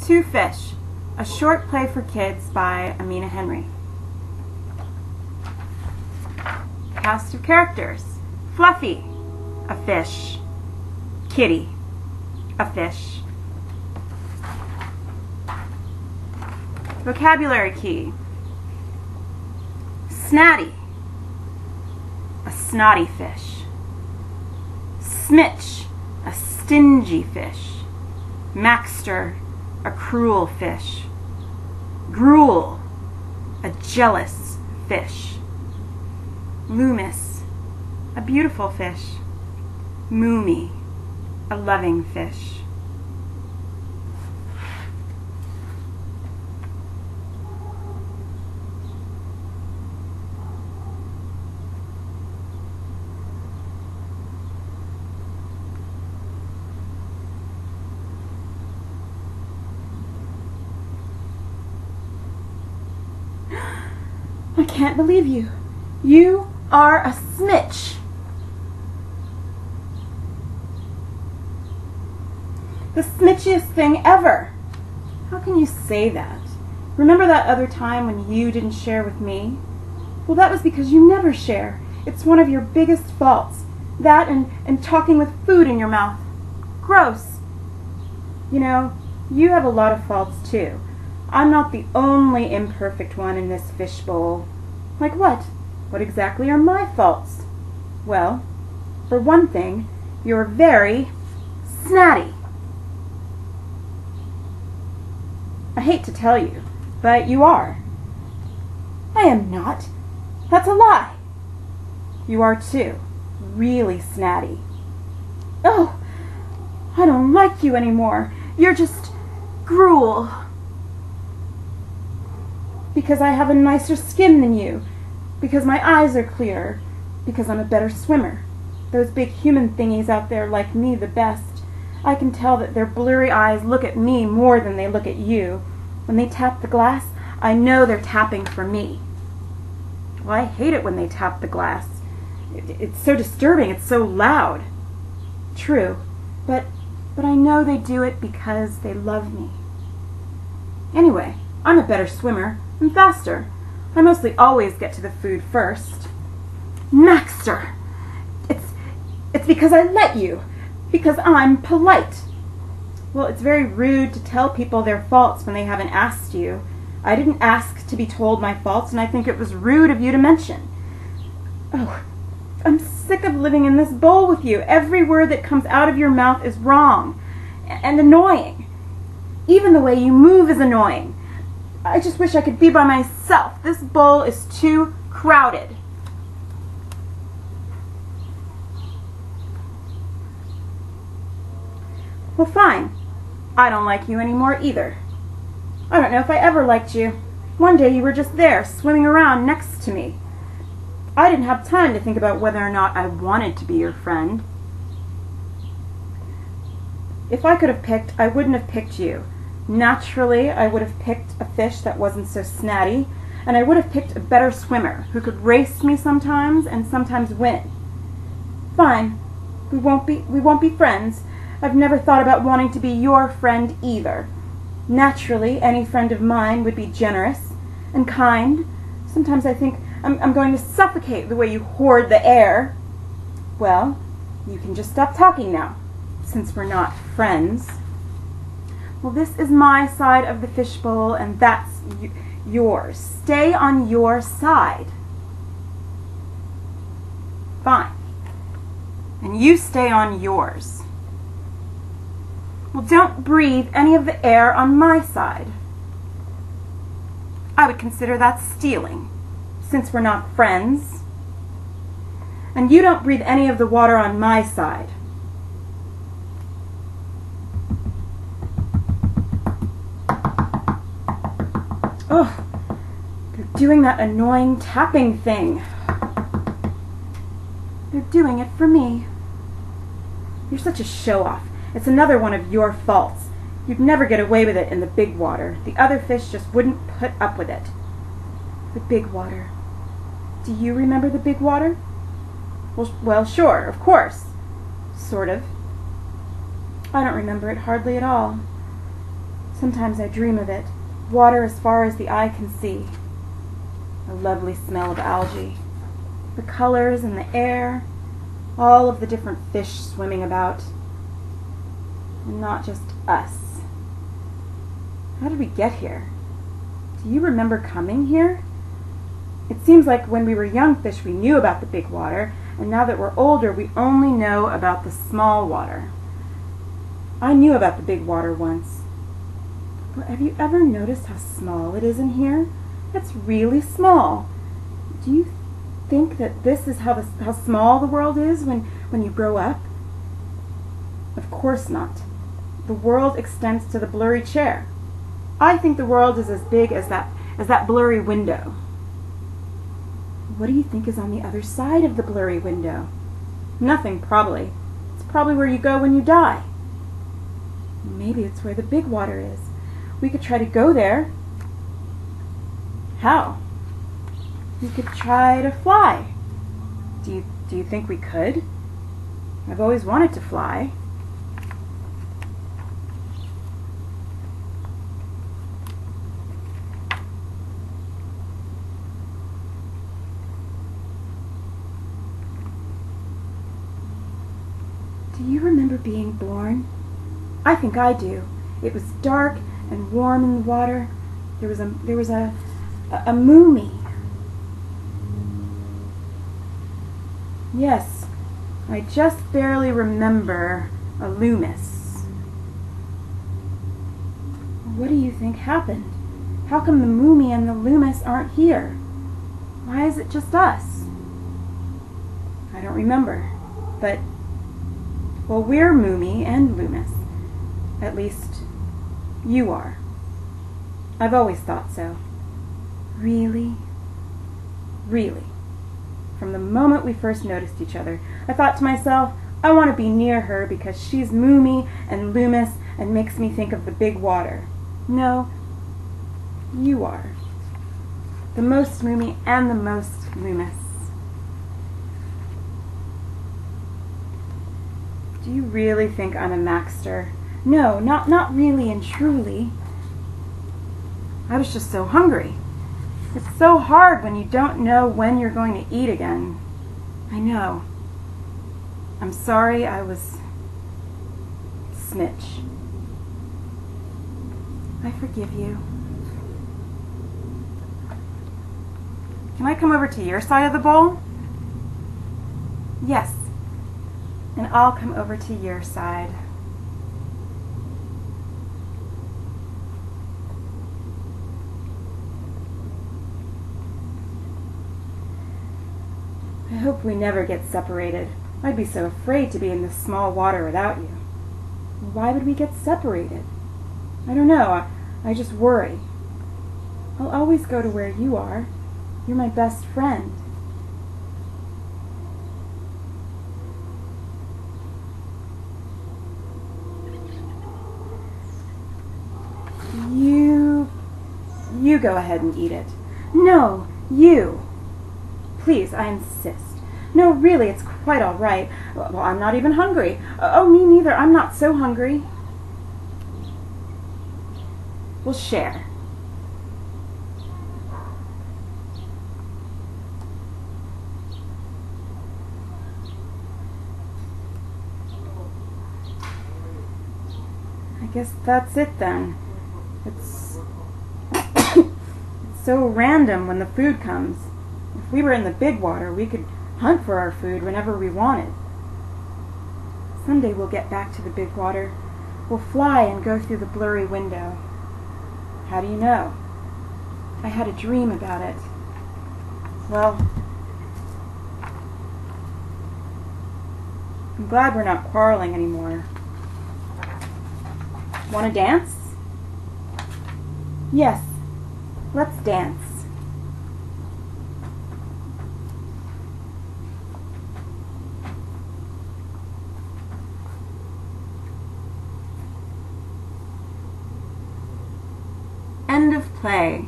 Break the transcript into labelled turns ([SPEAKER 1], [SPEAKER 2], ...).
[SPEAKER 1] Two Fish, a short play for kids by Amina Henry. Cast of characters. Fluffy, a fish. Kitty, a fish. Vocabulary key. Snatty, a snotty fish. Smitch, a stingy fish. Maxter, a cruel fish. Gruel, a jealous fish. Loomis, a beautiful fish. Moomy, a loving fish. I can't believe you. You are a smitch. The smitchiest thing ever. How can you say that? Remember that other time when you didn't share with me? Well, that was because you never share. It's one of your biggest faults. That and talking with food in your mouth. Gross. You know, you have a lot of faults too. I'm not the only imperfect one in this fishbowl. Like what? What exactly are my faults? Well, for one thing, you're very snatty. I hate to tell you, but you are. I am not. That's a lie. You are too. Really snatty. Oh, I don't like you anymore. You're just gruel. Because I have a nicer skin than you. Because my eyes are clearer. Because I'm a better swimmer. Those big human thingies out there like me the best. I can tell that their blurry eyes look at me more than they look at you. When they tap the glass, I know they're tapping for me. Well, I hate it when they tap the glass. It's so disturbing. It's so loud. True. But I know they do it because they love me. Anyway, I'm a better swimmer. I'm faster. I mostly always get to the food first. Maxter! It's because I let you. Because I'm polite. Well, it's very rude to tell people their faults when they haven't asked you. I didn't ask to be told my faults, and I think it was rude of you to mention. Oh, I'm sick of living in this bowl with you. Every word that comes out of your mouth is wrong and annoying. Even the way you move is annoying. I just wish I could be by myself. This bowl is too crowded. Well, fine. I don't like you anymore either. I don't know if I ever liked you. One day you were just there, swimming around next to me. I didn't have time to think about whether or not I wanted to be your friend. If I could have picked, I wouldn't have picked you. Naturally, I would have picked a fish that wasn't so snatty, and I would have picked a better swimmer who could race me sometimes and sometimes win. Fine. We won't be friends. I've never thought about wanting to be your friend either. Naturally, any friend of mine would be generous and kind. Sometimes I think I'm going to suffocate the way you hoard the air. Well, you can just stop talking now, since we're not friends. Well, this is my side of the fishbowl, and that's yours. Stay on your side. Fine. And you stay on yours. Well, don't breathe any of the air on my side. I would consider that stealing, since we're not friends. And you don't breathe any of the water on my side. Oh, they're doing that annoying tapping thing. They're doing it for me. You're such a show-off. It's another one of your faults. You'd never get away with it in the big water. The other fish just wouldn't put up with it. The big water. Do you remember the big water? Well, sure, of course. Sort of. I don't remember it hardly at all. Sometimes I dream of it, water as far as the eye can see. A lovely smell of algae, the colors in the air, all of the different fish swimming about, and not just us. How did we get here? Do you remember coming here? It seems like when we were young fish we knew about the big water, and now that we're older we only know about the small water. I knew about the big water once. But have you ever noticed how small it is in here? It's really small. Do you think that this is how small the world is when you grow up? Of course not. The world extends to the blurry chair. I think the world is as big as that blurry window. What do you think is on the other side of the blurry window? Nothing, probably. It's probably where you go when you die. Maybe it's where the big water is. We could try to go there. How? We could try to fly. Do you think we could? I've always wanted to fly. Do you remember being born? I think I do. It was dark and warm in the water. There was a moomie. Yes, I just barely remember a Loomis. What do you think happened? How come the moomie and the Loomis aren't here? Why is it just us? I don't remember, but well, we're Moomie and Loomis. At least, you are. I've always thought so. Really? Really. From the moment we first noticed each other, I thought to myself, I want to be near her because she's Moomie and Loomis and makes me think of the big water. No, you are. The most Moomie and the most Loomis. Do you really think I'm a Maxter? No, not really and truly. I was just so hungry. It's so hard when you don't know when you're going to eat again. I know. I'm sorry I was snitch. I forgive you. Can I come over to your side of the bowl? Yes. And I'll come over to your side. I hope we never get separated. I'd be so afraid to be in this small water without you. Why would we get separated? I don't know. I just worry. I'll always go to where you are. You're my best friend. You go ahead and eat it. No, you. Please, I insist. No, really, it's quite all right. Well, I'm not even hungry. Oh, me neither. I'm not so hungry. We'll share. I guess that's it then. It's so random when the food comes. If we were in the big water, we could hunt for our food whenever we wanted. Someday we'll get back to the big water. We'll fly and go through the blurry window. How do you know? I had a dream about it. Well, I'm glad we're not quarreling anymore. Want to dance? Yes, let's dance. End of play.